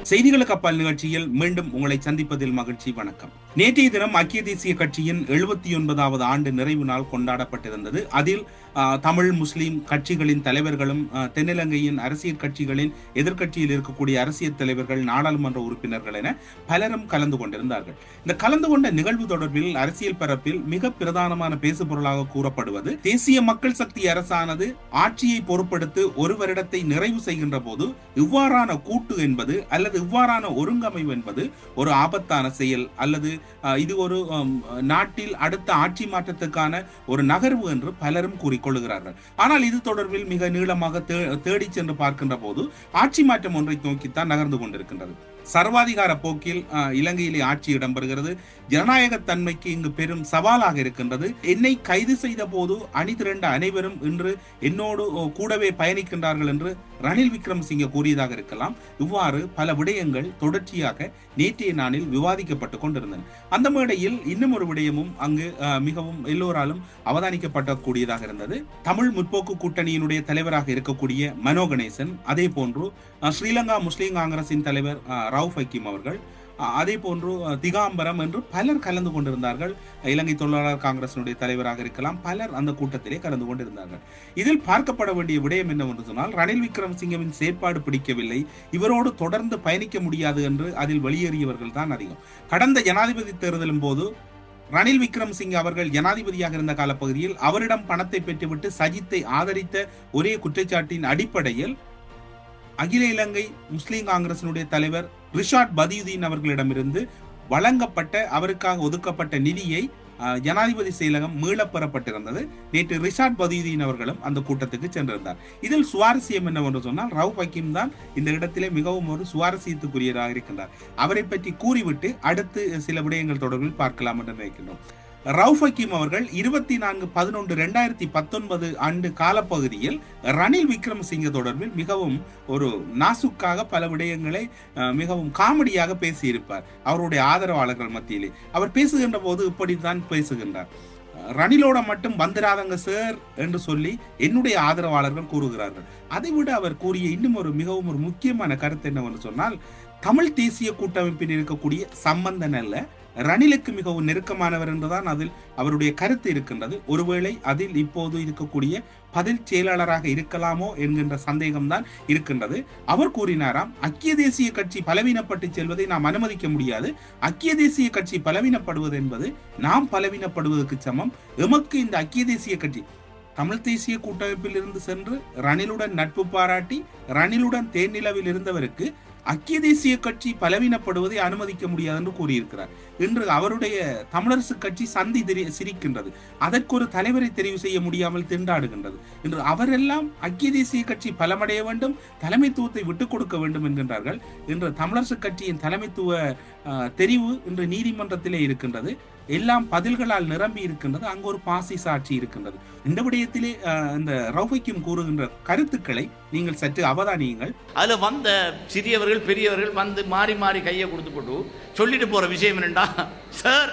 செய்திகளுக்கு அப்பால் நிகழ்ச்சியில் மீண்டும் உங்களை சந்திப்பதில் மகிழ்ச்சி. வணக்கம். நேற்றைய தினம் ஐக்கிய தேசிய கட்சியின் 79வது ஆண்டு நிறைவு நாள் கொண்டாடப்பட்டிருந்தது. அதில் தமிழ் முஸ்லிம் கட்சிகளின் தலைவர்களும் தென்னிலங்கையின் அரசியல் கட்சிகளின் எதிர்கட்சியில் இருக்கக்கூடிய அரசியல் தலைவர்கள், நாடாளுமன்ற உறுப்பினர்கள் என பலரும் கலந்து கொண்டிருந்தார்கள். இந்த கலந்து கொண்ட நிகழ்வு தொடர்பில் அரசியல் பரப்பில் மிக பிரதானமான பேசுபொருளாக கூறப்படுவது, தேசிய மக்கள் சக்தி அரசானது ஆட்சியை பொறுப்படுத்தி ஒரு வருடத்தை நிறைவு செய்கின்ற போது இவ்வாறான கூட்டு என்பது அல்லது இவ்வாறான ஒருங்கமைவு என்பது ஒரு ஆபத்தான செயல், அல்லது இது ஒரு நாட்டில் அடுத்த ஆட்சி மாற்றத்துக்கான ஒரு நகர்வு என்று பலரும் கூறிக்கொள்கிறார்கள். ஆனால் இது தொடர்பில் மிக நீளமாக தேடி சென்று பார்க்கின்ற போது ஆட்சி மாற்றம் ஒன்றை நோக்கித்தான் நகர்ந்து கொண்டிருக்கின்றது. சர்வாதிகார போக்கில் இலங்கையிலே ஆட்சி இடம்பெறுகிறது. ஜனநாயக தன்மைக்கு இங்கு பெரும் சவாலாக இருக்கின்றது. என்னை கைது செய்த போது அணிதிரண்ட அனைவரும் இன்று என்னோடு கூடவே பயணிக்கின்றார்கள் என்று ரணில் விக்ரமசிங்கே கூறியதாக இருக்கலாம். இவ்வாறு பல விடயங்கள் தொடர்ச்சியாக நேற்றைய நாளில் விவாதிக்கப்பட்டுக் கொண்டிருந்தன. அந்த மேடையில் இன்னும் ஒரு விடயமும் அங்கு மிகவும் எல்லோராலும் அவதானிக்கப்படக்கூடியதாக இருந்தது. தமிழ் முற்போக்கு கூட்டணியினுடைய தலைவராக இருக்கக்கூடிய மனோ கணேசன், அதே போன்று ஸ்ரீலங்கா முஸ்லிம் காங்கிரசின் தலைவர் ரவுஃப் ஹக்கீம் அவர்கள், அதே போன்று திகாம்பரம் என்று பலர் கலந்து கொண்டிருந்தார்கள். இலங்கை தொழிலாளர் காங்கிரசினுடைய தலைவராக இருக்கலாம், பலர் அந்த கூட்டத்திலே கலந்து கொண்டிருந்தார்கள். இதில் பார்க்கப்பட வேண்டிய விடயம் என்னவென்று சொன்னால், ரணில் விக்ரமசிங்கவின் செயற்பாடு பிடிக்கவில்லை, இவரோடு தொடர்ந்து பயணிக்க முடியாது என்று அதில் வெளியேறியவர்கள் தான் அதிகம். கடந்த ஜனாதிபதி தேர்தலின் போது ரணில் விக்ரமசிங்கே அவர்கள் ஜனாதிபதியாக இருந்த காலப்பகுதியில் அவரிடம் பணத்தை பெற்றுவிட்டு சஜித்தை ஆதரித்த ஒரே குற்றச்சாட்டின் அடிப்படையில் அகில இலங்கை முஸ்லிம் காங்கிரசினுடைய தலைவர் ரிஷாட் பதியுதீன் அவர்களிடமிருந்து வழங்கப்பட்ட அவருக்காக ஒதுக்கப்பட்ட நிதியை ஜனாதிபதி செயலகம் மீளப்பெறப்பட்டிருந்தது. நேற்று ரிஷாட் பதியுதீன் அவர்களும் அந்த கூட்டத்துக்கு சென்றிருந்தார். இதில் சுவாரஸ்யம் என்னவென்று சொன்னால், ரவுஃப் ஹக்கீம் தான் இந்த இடத்திலே மிகவும் ஒரு சுவாரஸ்யத்துக்குரியதாக இருக்கின்றார். அவரை பற்றி கூறிவிட்டு அடுத்து சில விடயங்கள் தொடர்பில் பார்க்கலாம் என்று நினைக்கின்றோம். ரவுஃப் ஹக்கீம் அவர்கள் 24/11/2019 ஆண்டு காலப்பகுதியில் ரணில் விக்ரமசிங்கே தொடர்பில் மிகவும் ஒரு நாசுக்காக பல விடயங்களை மிகவும் காமெடியாக பேசியிருப்பார். அவருடைய ஆதரவாளர்கள் மத்தியிலே அவர் பேசுகின்ற போது இப்படித்தான் பேசுகின்றார். ரணிலோட மட்டும் வந்துராதங்க சார் என்று சொல்லி என்னுடைய ஆதரவாளர்கள் கூறுகிறார்கள். அதைவிட அவர் கூறிய இன்னும் ஒரு மிகவும் ஒரு முக்கியமான கருத்து என்னவென்று சொன்னால், தமிழ் தேசிய கூட்டமைப்பில் இருக்கக்கூடிய சம்பந்தன் அல்ல, ரணிலுக்கு மிகவும் நெருக்கமானவர் என்றுதான் அதில் அவருடைய கருத்து இருக்கின்றது. ஒருவேளை அதில் இப்போது இருக்கக்கூடிய பதில் செயலாளராக இருக்கலாமோ என்கின்ற சந்தேகம்தான் இருக்கின்றது. அவர் கூறினாராம், ஐக்கிய தேசிய கட்சி பலவீனப்பட்டு செல்வதை நாம் அனுமதிக்க முடியாது. ஐக்கிய தேசிய கட்சி பலவீனப்படுவது என்பது நாம் பலவீனப்படுவதற்கு சமம். எமக்கு இந்த ஐக்கிய தேசிய கட்சி தமிழ் தேசிய கூட்டமைப்பில் இருந்து சென்று ரணிலுடன் நட்பு பாராட்டி ரணிலுடன் தேர்நிலவில் இருந்தவருக்கு ஐக்கிய தேசிய கட்சி பலவீனப்படுவதை அனுமதிக்க முடியாது என்று கூறியிருக்கிறார். இன்று அவருடைய தமிழரசு கட்சி சந்தி சிரிக்கின்றது. அதற்கு ஒரு தலைவரை தெரிவு செய்ய முடியாமல் திண்டாடுகின்றது. இன்று அவரெல்லாம் ஐக்கிய தேசிய கட்சி பலமடைய வேண்டும், தலைமைத்துவத்தை விட்டுக் கொடுக்க வேண்டும் என்கின்றார்கள். இன்று தமிழரசு கட்சியின் தலைமைத்துவ தெரிவு இன்று நீதிமன்றத்திலே இருக்கின்றது. எல்லாம் பதில்களால் நிரம்பி இருக்கின்றது. அங்கு ஒரு பாசி சாட்சி இருக்கின்றது. இந்த விடயத்திலே இந்த ரவுஃப் ஹக்கீம் கூறுகின்ற கருத்துக்களை நீங்கள் சற்று அவதானியுங்கள். அதுல வந்த சிறியவர்கள் பெரியவர்கள் வந்து மாறி மாறி கையை கொடுத்து போட்டு சொல்லிட்டு போற விஷயம் என்னண்டா, சார்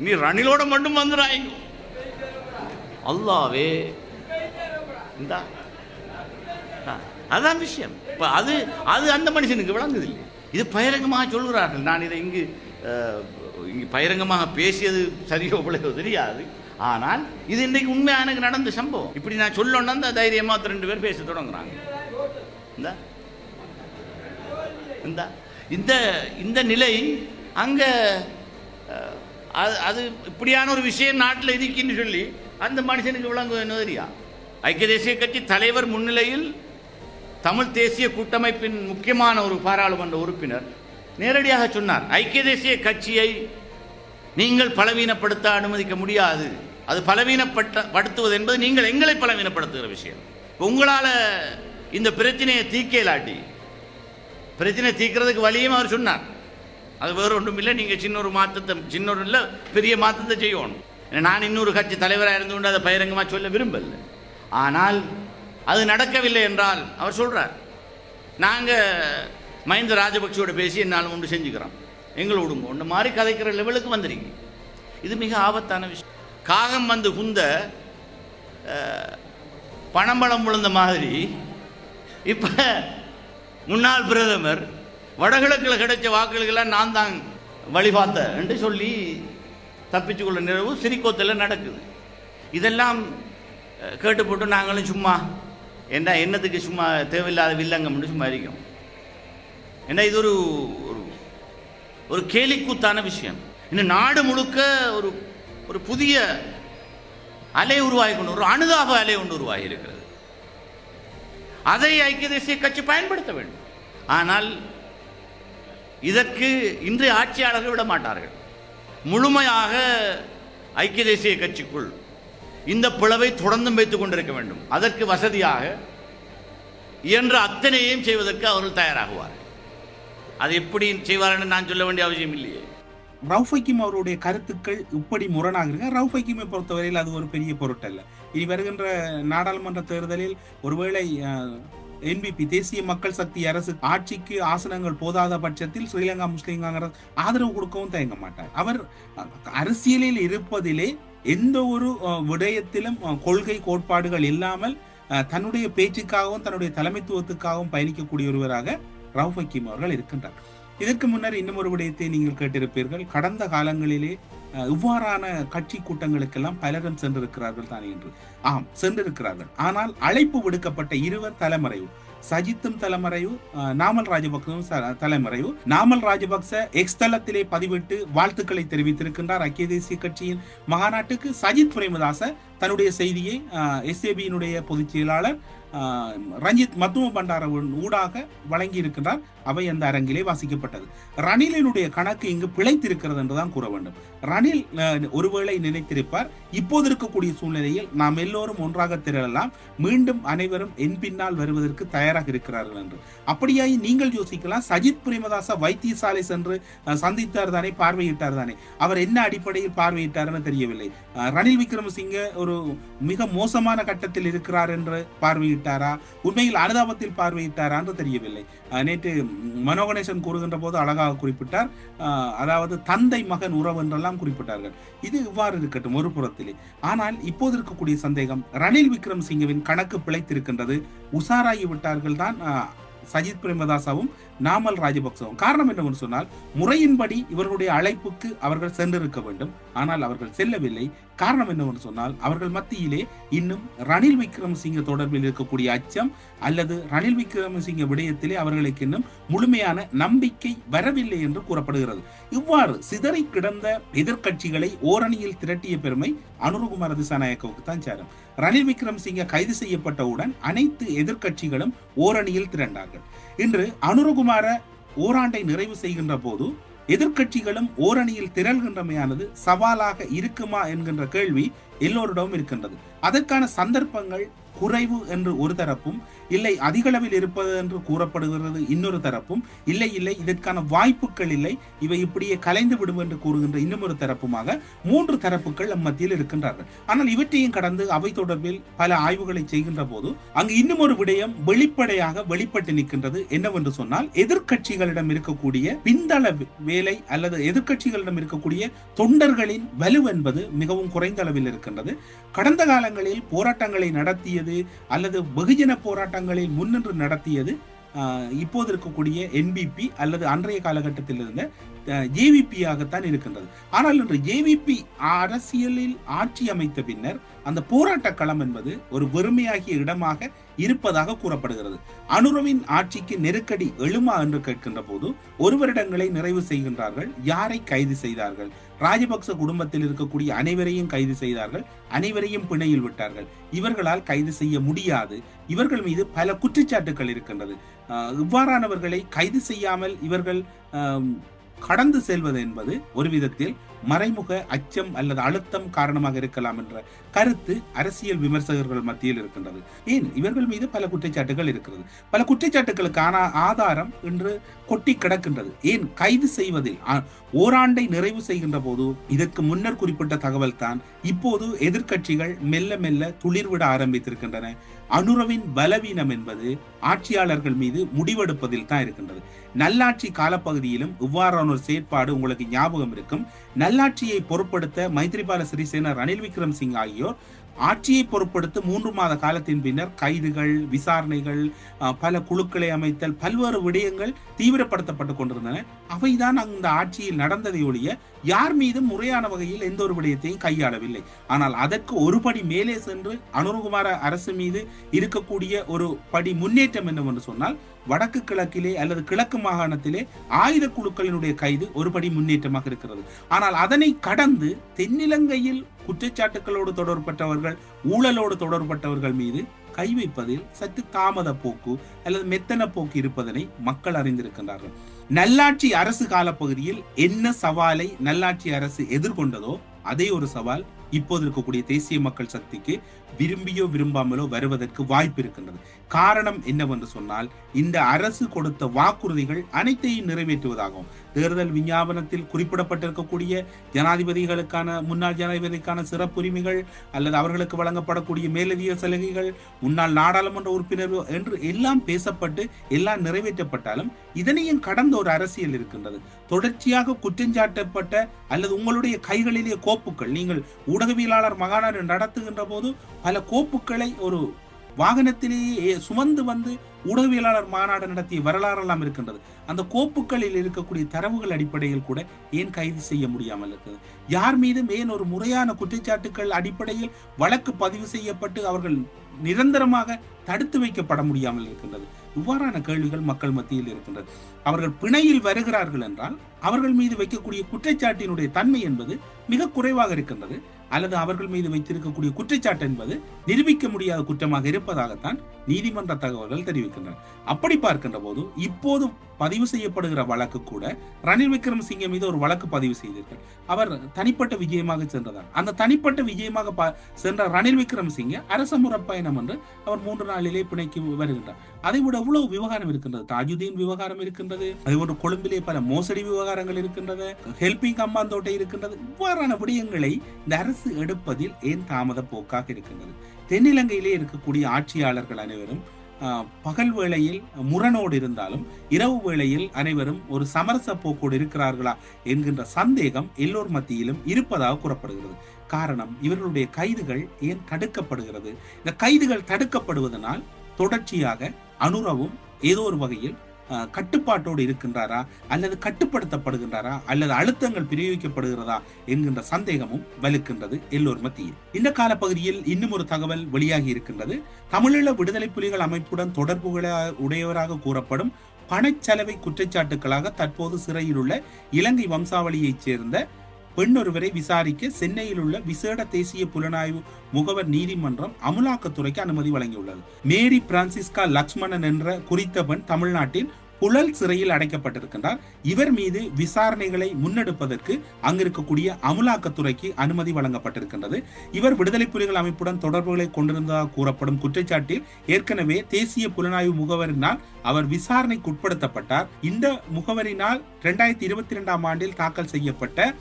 நீ ரணிலோட மட்டும் வந்துடாங்க, அல்லாவே இந்த அதான் விஷயம். அது அது அந்த மனுஷனுக்கு விளங்குது இல்லை. இது பகிரங்கமாக சொல்கிறார்கள். நான் இதை இங்கு பகிரங்கமாக பேசியது சரியோ பிள்ளையோ தெரியாது. ஆனால் இது இன்றைக்கு உண்மையாக எனக்கு நடந்த சம்பவம். இப்படி நான் சொல்லணும்னா அந்த தைரியமாக 2 பேர் பேச தொடங்குறாங்க. இந்த நிலை அங்கே அது இப்படியான ஒரு விஷயம் நாட்டில் இருக்குன்னு சொல்லி அந்த மனுஷனுக்கு விளங்குவது என்ன தெரியா? ஐக்கிய தேசிய கட்சி தலைவர் முன்னிலையில் தமிழ் தேசிய கூட்டமைப்பின் முக்கியமான ஒரு பாராளுமன்ற உறுப்பினர் நேரடியாக சொன்னார், ஐக்கிய தேசிய கட்சியை நீங்கள் பலவீனப்படுத்த அனுமதிக்க முடியாது. அது பலவீனப்படுத்துவது என்பது நீங்கள் எங்களை பலவீனப்படுத்துகிற விஷயம். உங்களால் இந்த பிரச்சனையை தீர்க்கலாட்டி பிரச்சனை தீர்க்கிறதுக்கு வழியும் அவர் சொன்னார். அது வேறு ஒன்றும் இல்லை, நீங்கள் சின்ன இல்லை பெரிய மாற்றத்தை செய்யணும். நான் இன்னொரு கட்சி தலைவராக இருந்து கொண்டு அதை பகிரங்கமாக சொல்ல விரும்பல. ஆனால் அது நடக்கவில்லை என்றால் அவர் சொல்கிறார், நாங்கள் மஹிந்த ராஜபக்சோட பேசி என்னால் ஒன்று செஞ்சுக்கிறோம், எங்களோடு ஒன்று மாதிரி கதைக்கிற லெவலுக்கு வந்துடுங்க. இது மிக ஆபத்தான விஷயம். காகம் வந்து குந்த பணம்பழம் விழுந்த மாதிரி இப்போ முன்னாள் பிரதமர் வடகிழக்கில் கிடைச்ச வாக்குகளுக்கெல்லாம் நான் தான் வழிபார்த்த என்று சொல்லி தப்பிச்சுக்கொள்ள நிறைவு சிறிகோத்தில் நடக்குது. இதெல்லாம் கேட்டு போட்டு நாங்களும் சும்மா என்னத்துக்கு சும்மா தேவையில்லாத வில்லங்கம்னு சும்மா இருக்கோம். ஏன்னா இது ஒரு ஒரு கேலிக்கூத்தான விஷயம். இன்னும் நாடு முழுக்க ஒரு ஒரு புதிய அலை உருவாகி கொண்டு, ஒரு அனுதாப அலை ஒன்று உருவாகி இருக்கிறது. அதை ஐக்கிய தேசிய கட்சி பயன்படுத்த வேண்டும். ஆனால் இதற்கு இன்றைய ஆட்சியாளர்கள் விட மாட்டார்கள். முழுமையாக ஐக்கிய தேசிய கட்சிக்குள் இந்த பிளவை தொடர்ந்தும் வைத்துக் கொண்டிருக்க வேண்டும். அதற்கு வசதியாக இயன்ற அத்தனையும் செய்வதற்கு அவர்கள் தயாராகுவார்கள். அது எப்படி செய்வார்கள் நான் சொல்ல வேண்டிய அவசியம் இல்லையே. ரவுஃப் ஹக்கீம் அவருடைய கருத்துக்கள் இப்படி முரணாக இருக்க, ரவுஃப் ஹக்கீமை பொறுத்தவரையில் அது ஒரு பெரிய பொருட்டல்ல. இனி வருகின்ற நாடாளுமன்ற தேர்தலில் ஒருவேளை என்பிபி தேசிய மக்கள் சக்தி அரசு ஆட்சிக்கு ஆசனங்கள் போதாத பட்சத்தில் ஸ்ரீலங்கா முஸ்லீம் காங்கிரஸ் ஆதரவு கொடுக்கவும் தயங்க மாட்டார். அவர் அரசியலில் இருப்பதிலே எந்த ஒரு விடயத்திலும் கொள்கை கோட்பாடுகள் இல்லாமல் தன்னுடைய பேச்சுக்காகவும் தன்னுடைய தலைமைத்துவத்துக்காகவும் பயணிக்கக்கூடிய ஒருவராக ரவுஃப் ஹக்கீம் அவர்கள் இருக்கின்றார். இதற்கு முன்னர் இன்னும் ஒரு விடயத்தை நீங்கள் கேட்டிருப்பீர்கள். கடந்த காலங்களிலே இவ்வாறான கட்சி கூட்டங்களுக்கெல்லாம் பலரும் சென்றிருக்கிறார்கள் தான் என்று. ஆம், சென்றிருக்கிறார்கள். ஆனால் அழைப்பு விடுக்கப்பட்ட இருவர் தலைமறைவு. சஜித்தும் தலைமறைவு, நாமல் ராஜபக்சவும் தலைமறைவு. நாமல் ராஜபக்ச எக்ஸ் தளத்திலே பதிவிட்டு வாழ்த்துக்களை தெரிவித்திருக்கின்றார் ஐக்கிய தேசிய கட்சியின் மகாநாட்டுக்கு. சஜித் பிரேமதாச தன்னுடைய செய்தியை எஸ்ஏபியினுடைய பொதுச் செயலாளர் ரஞ்சித் மத்தும பண்டார ஊடாக வழங்கி இருக்கின்றார். அவை அந்த அரங்கிலே வாசிக்கப்பட்டது. ரணிலினுடைய கணக்கு இங்கு பிழைத்திருக்கிறது என்றுதான் கூற வேண்டும். ரணில் ஒருவேளை நினைத்திருப்பார், இப்போது இருக்கக்கூடிய சூழ்நிலையில் நாம் எல்லோரும் ஒன்றாக திரளலாம், மீண்டும் அனைவரும் என் பின்னால் வருவதற்கு தயாராக இருக்கிறார்கள் என்று. அப்படியாகி நீங்கள் யோசிக்கலாம், சஜித் பிரேமதாச வைத்தியசாலை சென்று சந்தித்தார் தானே, பார்வையிட்டார் தானே, அவர் என்ன அடிப்படையில் பார்வையிட்டார்னு தெரியவில்லை. ரணில் விக்ரமசிங்க ஒரு மிக மோசமான கட்டத்தில் இருக்கிறார் என்று பார்வையிட்டாரா, உண்மையில் அனுதாபத்தில் பார்வையிட்டாரா என்று தெரியவில்லை. நேற்று மனோகணேசன் கூறுகின்ற போது அழகாக குறிப்பிட்டார், அதாவது தந்தை மகன் உறவு என்றெல்லாம் குறிப்பிட்டார்கள். இது இவ்வாறு இருக்கட்டும் ஒரு புறத்திலே. ஆனால் இப்போது இருக்கக்கூடிய சந்தேகம், ரணில் விக்ரமசிங்கவின் கணக்கு பிழைத்திருக்கின்றது, உஷாராகி விட்டார்கள் தான் சஜித் பிரேமதாசாவும் நாமல் ராஜபக்சவும். காரணம் என்னவென்று சொன்னால், முறையின்படி இவர்களுடைய அழைப்புக்கு அவர்கள் சென்றிருக்க வேண்டும், ஆனால் அவர்கள் செல்லவில்லை. காரணம் என்னவென்று சொன்னால், அவர்கள் மத்தியிலே இன்னும் ரணில் விக்ரமசிங்க தொடர்பில் இருக்கக்கூடிய அச்சம் அல்லது ரணில் விக்ரமசிங்க விடயத்திலே அவர்களுக்கு இன்னும் முழுமையான நம்பிக்கை வரவில்லை என்று கூறப்படுகிறது. இவ்வாறு சிதறி கிடந்த எதிர்கட்சிகளை ஓரணியில் திரட்டிய பெருமை அனுரகுமார திசாநாயக்கவுக்கு தான் சேரும். ரணில் விக்ரமசிங்க கைது செய்யப்பட்டவுடன் அனைத்து எதிர்கட்சிகளும் ஓரணியில் திரண்டார்கள். இன்று அனுரகுமார ஓராண்டை நிறைவு செய்கின்ற போது எதிர்கட்சிகளும் ஓரணியில் திரள்கின்றமையானது சவாலாக இருக்குமா என்கின்ற கேள்வி எல்லோரிடமும் இருக்கின்றது. அதற்கான சந்தர்ப்பங்கள் குறைவு என்று ஒரு தரப்பும், இல்லை அதிகளவில் இருப்பது என்று கூறப்படுகிறது இன்னொரு தரப்பும், இல்லை இதற்கான வாய்ப்புகள் இல்லை, இவை இப்படியே கலைந்து விடும் என்று கூறுகின்ற இன்னொரு தரப்புமாக 3 தரப்புகள் மத்தியில் இருக்கின்றார்கள். ஆனால் இவற்றையும் கடந்து அவை தொடர்பில் பல ஆய்வுகளை செய்கின்ற போது அங்கு இன்னும் ஒரு விடயம் வெளிப்படையாக வெளிப்பட்டு நிற்கின்றது. என்னவென்று சொன்னால், எதிர்கட்சிகளிடம் இருக்கக்கூடிய பின்தள வேலை அல்லது எதிர்கட்சிகளிடம் இருக்கக்கூடிய தொண்டர்களின் வலு என்பது மிகவும் குறைந்த அளவில் இருக்கின்றது. கடந்த காலங்களில் போராட்டங்களை நடத்தியது அல்லது வெகுஜன போராட்டங்களில் முன்னின்று நடத்தியது இப்போது இருக்கக்கூடிய என்பிபி அல்லது அன்றைய காலகட்டத்தில் இருந்த ஜேவிபி ஆகத்தான் இருக்கின்றது. ஆனால் இன்று ஜேவிபி அரசியலில் ஆட்சி அமைத்த பின்னர் அந்த போராட்ட களம் என்பது ஒரு வெறுமையாகிய இடமாக இருப்பதாக கூறப்படுகிறது. அனுரவின் ஆட்சிக்கு நெருக்கடி எழுமா என்று கேட்கின்ற போது 1 வருடங்களை நிறைவு செய்கின்றார்கள். யாரை கைது செய்தார்கள்? ராஜபக்ச குடும்பத்தில் இருக்கக்கூடிய அனைவரையும் கைது செய்தார்கள், அனைவரையும் பிணையில் விட்டார்கள். இவர்களால் கைது செய்ய முடியாது, இவர்கள் மீது பல குற்றச்சாட்டுகள் இருக்கின்றது. இவ்வாறானவர்களை கைது செய்யாமல் இவர்கள் கடந்து செல்வது என்பது ஒரு விதத்தில் மறைமுக அச்சம் அல்லது அழுத்தம் காரணமாக இருக்கலாம் என்ற கருத்து அரசியல் விமர்சகர்கள் மத்தியில் இருக்கின்றது. ஏன் இவர்கள் மீது பல குற்றச்சாட்டுகள் இருக்கிறது. பல குற்றச்சாட்டுகளுக்கான ஆதாரம் இன்று கொட்டி கிடக்கின்றது. ஏன் கைது செய்வதில் ஓராண்டை நிறைவு செய்கின்ற போது இதற்கு முன்னர் குறிப்பிட்ட தகவல் தான் இப்போது எதிர்க்கட்சிகள் மெல்ல மெல்ல துளிர்விட ஆரம்பித்திருக்கின்றன. அனுரவின் பலவீனம் என்பது ஆட்சியாளர்கள் மீது முடிவெடுப்பதில் தான் இருக்கின்றது. நல்லாட்சி காலப்பகுதியிலும் இவ்வாறான ஒரு செயற்பாடு உங்களுக்கு ஞாபகம் இருக்கும். நல்லாட்சியை பொருட்படுத்த மைத்ரிபால சிறிசேன, ரணில் விக்ரமசிங்க ஆகியோர் ஆட்சியை பொறுப்படுத்த 3 மாத காலத்தின் பின்னர் கைதுகள், விசாரணைகள், பல குழுக்களை அமைத்தல், பல்வேறு விடயங்கள் தீவிரப்படுத்தப்பட்டு கொண்டிருந்தன. அவைதான் அந்த ஆட்சியில் நடந்ததை ஒழிய யார் மீதும் முறையான வகையில் எந்த ஒரு விடயத்தையும் கையாளவில்லை. ஆனால் அதற்கு ஒரு படி மேலே சென்று அனுரகுமார அரசு மீது இருக்கக்கூடிய ஒரு படி முன்னேற்றம் என்னவென்று சொன்னால், வடக்கு கிழக்கிலே அல்லது கிழக்கு மாகாணத்திலே ஆயுத குழுக்களினுடைய கைது ஒரு படி முன்னேற்றமாக இருக்கிறது. ஆனால் அதனை கடந்து தென்னிலங்கையில் குற்றச்சாட்டுகளோடு தொடர்பட்டவர்கள், ஊழலோடு தொடர்பட்டவர்கள் மீது கை வைப்பதில் சற்று தாமத போக்கு அல்லது மெத்தன போக்கு இருப்பதனை மக்கள் அறிந்திருக்கின்றார்கள். நல்லாட்சி அரசு காலப்பகுதியில் என்ன சவாலை நல்லாட்சி அரசு எதிர்கொண்டதோ அதே ஒரு சவால் இப்போது இருக்கக்கூடிய தேசிய மக்கள் சக்திக்கு விரும்பியோ விரும்பாமலோ வருவதற்கு வாய்ப்பு இருக்கின்றது. காரணம் என்னவென்று சொன்னால், இந்த அரசு கொடுத்த வாக்குறுதிகள் அனைத்தையும் நிறைவேற்றுவதாகும். தேர்தல் விஞ்ஞாபனத்தில் குறிப்பிடப்பட்டிருக்கக்கூடிய ஜனாதிபதிகளுக்கான, முன்னாள் ஜனாதிபதிக்கான சிறப்புரிமைகள் அல்லது அவர்களுக்கு வழங்கப்படக்கூடிய மேலதிக சலுகைகள், முன்னாள் நாடாளுமன்ற உறுப்பினர் என்று எல்லாம் பேசப்பட்டு எல்லாம் நிறைவேற்றப்பட்டாலும் இதனையும் கடந்த ஒரு அரசியல் இருக்கின்றது. தொடர்ச்சியாக குற்றஞ்சாட்டப்பட்ட அல்லது உங்களுடைய கைகளிலே கோப்புகள், நீங்கள் ஊடகவியலாளர் மாநாடு நடத்துகின்ற போது பல கோப்புகளை ஒரு வாகனத்திலேயே சுமந்து வந்து ஊடகவியலாளர் மாநாடு நடத்திய வரலாறெல்லாம் இருக்கின்றது. அந்த கோப்புகளில் இருக்கக்கூடிய தரவுகள் அடிப்படையில் கூட ஏன் கைது செய்ய முடியாமல் இருக்குது? யார் மீதும் ஏன் ஒரு முறையான குற்றச்சாட்டுகள் அடிப்படையில் வழக்கு பதிவு செய்யப்பட்டு அவர்கள் நிரந்தரமாக தடுத்து வைக்கப்பட முடியாமல் இருக்கின்றது? இவ்வாறான கேள்விகள் மக்கள் மத்தியில் இருக்கின்றது. அவர்கள் பிணையில் வருகிறார்கள் என்றால் அவர்கள் மீது வைக்கக்கூடிய குற்றச்சாட்டினுடைய தன்மை என்பது மிக குறைவாக இருக்கின்றது, அல்லது அவர்கள் மீது வைத்திருக்கக்கூடிய குற்றச்சாட்டு என்பது நிரூபிக்க முடியாத குற்றமாக இருப்பதாகத்தான் நீதிமன்ற தகவல்கள் தெரிவிக்கின்றன. அப்படி பார்க்கின்ற போது இப்போது பதிவு செய்யப்படுகிற வழக்கு கூட ரணில் விக்ரமசிங்கே மீது ஒரு வழக்கு பதிவு செய்தீர்கள். அவர் தனிப்பட்ட விஜயமாக சென்றதார். அந்த தனிப்பட்ட விஜயமாக சென்ற ரணில் விக்ரமசிங்கே அரச முறைப்பயணம் என்று அவர் 3 நாளிலே பிணைக்கு வருகின்றார். அதை விட எவ்வளவு விவகாரம் இருக்கின்றது. தாஜுதீன் விவகாரம் இருக்கின்றது, அதேபோன்று கொழும்பிலே பல மோசடி விவகாரங்கள் இருக்கின்றது, ஹெல்பிங் அம்பாந்தோட்டை இருக்கின்றது. இவ்வாறான விடயங்களை இந்த அரசு எடுப்பதில் ஏன் தாமத போக்காக இருக்கின்றது? தென்னிலங்கையிலே இருக்கக்கூடிய ஆட்சியாளர்கள் அனைவரும் பகல் வேளையில் முரணோடு இருந்தாலும் இரவு வேளையில் அனைவரும் ஒரு சமரச போக்கோடு இருக்கிறார்களா என்கின்ற சந்தேகம் எல்லோர் மத்தியிலும் இருப்பதாக கூறப்படுகிறது. காரணம், இவர்களுடைய கைதுகள் ஏன் தடுக்கப்படுகிறது? இந்த கைதுகள் தடுக்கப்படுவதனால் தொடர்ச்சியாக அனுரவும் ஏதோ ஒரு வகையில் கட்டுப்பாட்டோடு இருக்கின்றாரா அல்லது கட்டுப்படுத்தப்படுகின்றாரா அல்லது அழுத்தங்கள் பிரயோகிக்கப்படுகிறதா என்கின்ற சந்தேகமும் வலுக்கின்றது எல்லோர் மத்தியில். இந்த காலப்பகுதியில் இன்னும் ஒரு தகவல் வெளியாகி இருக்கின்றது. தமிழீழ விடுதலை புலிகள் அமைப்புடன் தொடர்புகளை உடையவராக கூறப்படும் பணச்செலவை குற்றச்சாட்டுகளாக தற்போது சிறையில் உள்ள இலங்கை வம்சாவளியைச் சேர்ந்த பெண்ணொருவரை விசாரிக்க சென்னையில் உள்ள விசேட தேசிய புலனாய்வு முகவர் நீதிமன்றம் அமலாக்கத்துறைக்கு அனுமதி வழங்கியுள்ளது. மேரி பிரான்சிஸ்கா லக்ஷ்மணன் என்ற குறித்த பெண் தமிழ்நாட்டில் புழல் சிறையில் அடைக்கப்பட்டிருக்கின்றார். இவர் மீது விசாரணைகளை முன்னெடுப்பதற்கு அங்கிருக்கக்கூடிய அமலாக்கத்துறைக்கு அனுமதி வழங்கப்பட்டிருக்கின்றது. இவர் விடுதலை புலிகள் அமைப்புடன் தொடர்புகளை கொண்டிருந்ததாக கூறப்படும் குற்றச்சாட்டில் ஏற்கனவே தேசிய புலனாய்வு முகவரினால் அவர் விசாரணைக்கு உட்படுத்தப்பட்டார். இந்த முகவரினால் 2022 ஆண்டில் தாக்கல் செய்யப்பட்ட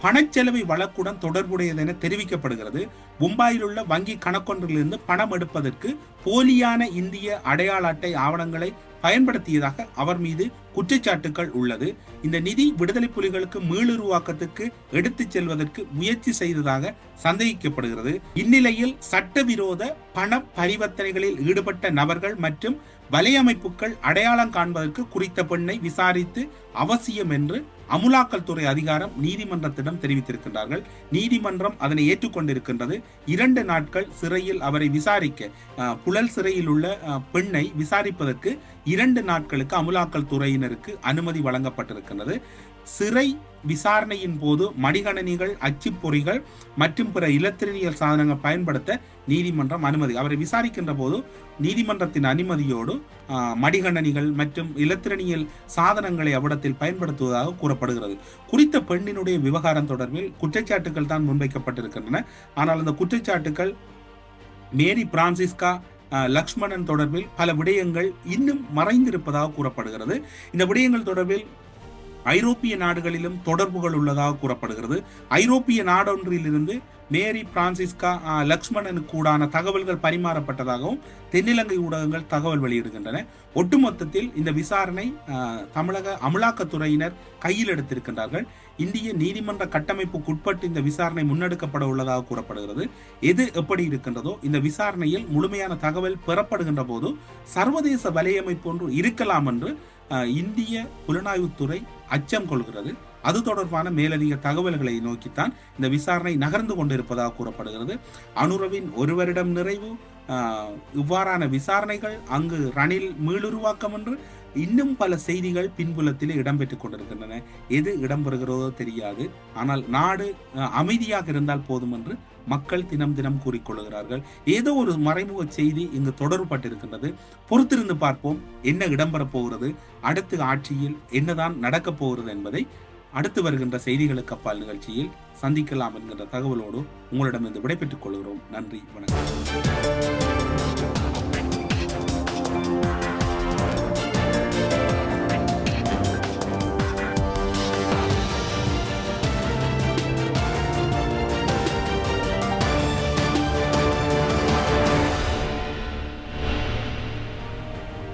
பணச்செலவை வழக்குடன் தொடர்புடையது என தெரிவிக்கப்படுகிறது. மும்பையில் உள்ள வங்கி கணக்கொன்றிலிருந்து பணம் எடுப்பதற்கு போலியான இந்திய அடையாள அட்டை ஆவணங்களை பயன்படுத்தியதாக அவர் மீது குற்றச்சாட்டுகள் உள்ளது. இந்த நிதி விடுதலை புலிகளுக்கு மீளுருவாக்கத்துக்கு எடுத்துச் செல்வதற்கு முயற்சி செய்ததாக சந்தேகிக்கப்படுகிறது. இந்நிலையில் சட்டவிரோத பண பரிவர்த்தனைகளில் ஈடுபட்ட நபர்கள் மற்றும் வலையமைப்புகள் அடையாளம் காண்பதற்கு குறித்த பெண்ணை விசாரித்து அவசியம் என்று அமுலாக்கல் துறை அதிகாரம் நீதிமன்றத்திடம் தெரிவித்திருக்கின்றார்கள். நீதிமன்றம் அதனை ஏற்றுக்கொண்டிருக்கின்றது. 2 நாட்கள் சிறையில் அவரை விசாரிக்க, புழல் சிறையில் உள்ள பெண்ணை விசாரிப்பதற்கு 2 நாட்களுக்கு அமுலாக்கல் துறையினருக்கு அனுமதி வழங்கப்பட்டிருக்கின்றது. சிறை விசாரணையின் போது மடிகணனிகள், அச்சுப்பொறிகள் மற்றும் பிற இலத்திரனியல் சாதனங்கள் பயன்படுத்த நீதிமன்றம் அனுமதி. அவரை விசாரிக்கின்ற போது நீதிமன்றத்தின் அனுமதியோடு மடிகணனிகள் மற்றும் இலத்திரனியல் சாதனங்களை அவ்விடத்தில் பயன்படுத்துவதாக கூறப்படுகிறது. குறித்த பெண்ணினுடைய விவகாரம் தொடர்பில் குற்றச்சாட்டுகள் தான் முன்வைக்கப்பட்டிருக்கின்றன. ஆனால் அந்த குற்றச்சாட்டுகள் மேரி பிரான்சிஸ்கா லக்ஷ்மணன் தொடர்பில் பல விடயங்கள் இன்னும் மறைந்திருப்பதாக கூறப்படுகிறது. இந்த விடயங்கள் தொடர்பில் ஐரோப்பிய நாடுகளிலும் தொடர்புகள் உள்ளதாக கூறப்படுகிறது. ஐரோப்பிய நாடொன்றிலிருந்து மேரி பிரான்சிஸ்கா லக்ஷ்மணனுக்கு கூடான தகவல்கள் பரிமாறப்பட்டதாகவும் தென்னிலங்கை ஊடகங்கள் தகவல் வெளியிடுகின்றன. ஒட்டுமொத்தத்தில் இந்த விசாரணை தமிழக அமலாக்கத்துறையினர் கையில் எடுத்திருக்கின்றார்கள். இந்திய நீதிமன்ற கட்டமைப்புக்கு உட்பட்டு இந்த விசாரணை முன்னெடுக்கப்பட உள்ளதாக கூறப்படுகிறது. எது எப்படி இருக்கின்றதோ இந்த விசாரணையில் முழுமையான தகவல் பெறப்படுகின்ற போது சர்வதேச வலையமைப்பு ஒன்று இருக்கலாம் என்று இந்திய புலனாய்வுத்துறை அச்சம் கொள்கிறது. அது தொடர்பான மேலதிக தகவல்களை நோக்கித்தான் இந்த விசாரணை நகர்ந்து கொண்டிருப்பதாக கூறப்படுகிறது. அனுரவின் ஒரு வருடம் நிறைவு, இவ்வாறான விசாரணைகள், அங்கு ரணில் மீளுருவாக்கம் என்று இன்னும் பல செய்திகள் பின்புலத்தில் இடம்பெற்றுக் கொண்டிருக்கின்றன. எது இடம்பெறுகிறதோ தெரியாது. ஆனால் நாடு அமைதியாக இருந்தால் போதும் என்று மக்கள் தினம் தினம் கூறிக்கொள்கிறார்கள். ஏதோ ஒரு மறைமுக செய்தி இங்கு தொடர்பட்டிருக்கின்றது. பொறுத்திருந்து பார்ப்போம் என்ன இடம்பெறப் போகிறது, அடுத்த ஆட்சியில் என்னதான் நடக்கப் போகிறது என்பதை அடுத்து வருகின்ற செய்திகளுக்கு அப்பால் நிகழ்ச்சியில் சந்திக்கலாம் என்கின்ற தகவலோடு உங்களிடமிருந்து விடைபெற்றுக் கொள்கிறோம். நன்றி, வணக்கம்.